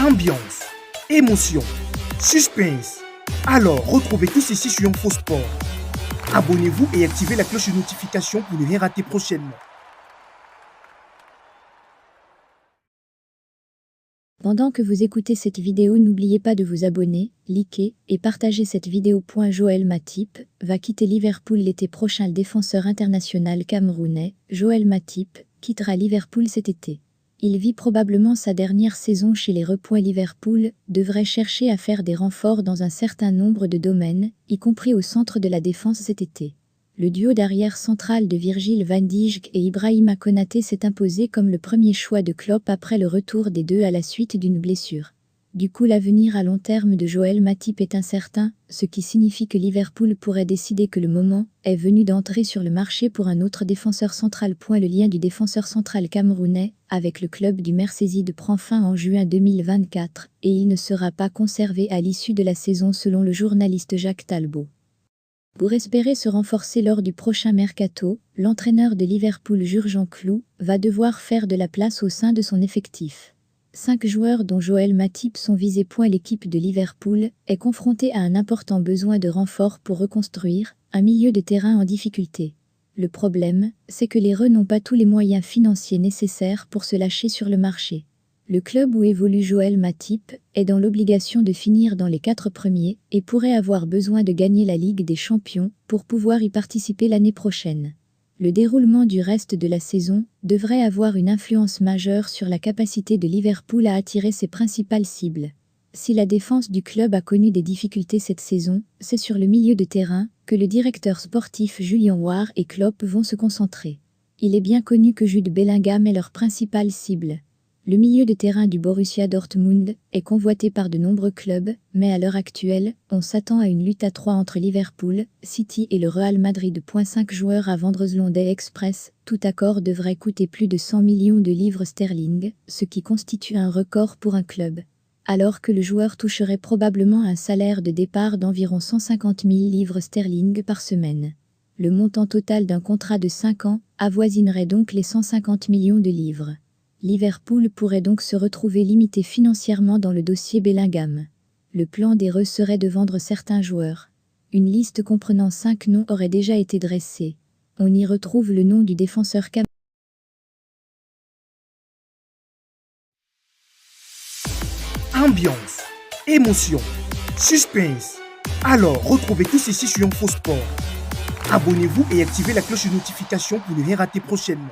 Ambiance, émotion, suspense. Alors, retrouvez tout ceci sur InfoSport. Abonnez-vous et activez la cloche de notification pour ne rien rater prochainement. Pendant que vous écoutez cette vidéo, n'oubliez pas de vous abonner, liker et partager cette vidéo. Joël Matip va quitter Liverpool l'été prochain. Le défenseur international camerounais, Joël Matip, quittera Liverpool cet été. Il vit probablement sa dernière saison chez les Red. Liverpool devrait chercher à faire des renforts dans un certain nombre de domaines, y compris au centre de la défense cet été. Le duo d'arrière central de Virgil van Dijk et Ibrahima Konaté s'est imposé comme le premier choix de Klopp après le retour des deux à la suite d'une blessure. Du coup, l'avenir à long terme de Joël Matip est incertain, ce qui signifie que Liverpool pourrait décider que le moment est venu d'entrer sur le marché pour un autre défenseur central. Le lien du défenseur central camerounais avec le club du Merseyside prend fin en juin 2024 et il ne sera pas conservé à l'issue de la saison selon le journaliste Jacques Talbot. Pour espérer se renforcer lors du prochain mercato, l'entraîneur de Liverpool Jurgen Klopp va devoir faire de la place au sein de son effectif. 5 joueurs dont Joël Matip sont visés. L'équipe de Liverpool est confrontée à un important besoin de renfort pour reconstruire un milieu de terrain en difficulté. Le problème, c'est que les Reds n'ont pas tous les moyens financiers nécessaires pour se lâcher sur le marché. Le club où évolue Joël Matip est dans l'obligation de finir dans les 4 premiers et pourrait avoir besoin de gagner la Ligue des Champions pour pouvoir y participer l'année prochaine. Le déroulement du reste de la saison devrait avoir une influence majeure sur la capacité de Liverpool à attirer ses principales cibles. Si la défense du club a connu des difficultés cette saison, c'est sur le milieu de terrain que le directeur sportif Julian Ward et Klopp vont se concentrer. Il est bien connu que Jude Bellingham est leur principale cible. Le milieu de terrain du Borussia Dortmund est convoité par de nombreux clubs, mais à l'heure actuelle, on s'attend à une lutte à 3 entre Liverpool, City et le Real Madrid. 5 joueurs à vendre. London Express, tout accord devrait coûter plus de 100 millions de livres sterling, ce qui constitue un record pour un club. Alors que le joueur toucherait probablement un salaire de départ d'environ 150 000 livres sterling par semaine. Le montant total d'un contrat de 5 ans avoisinerait donc les 150 millions de livres. Liverpool pourrait donc se retrouver limité financièrement dans le dossier Bellingham. Le plan des Reds serait de vendre certains joueurs. Une liste comprenant 5 noms aurait déjà été dressée. On y retrouve le nom du défenseur camerounais. Ambiance, émotion, suspense. Alors, retrouvez tout ceci sur InfoSport. Abonnez-vous et activez la cloche de notification pour ne rien rater prochainement.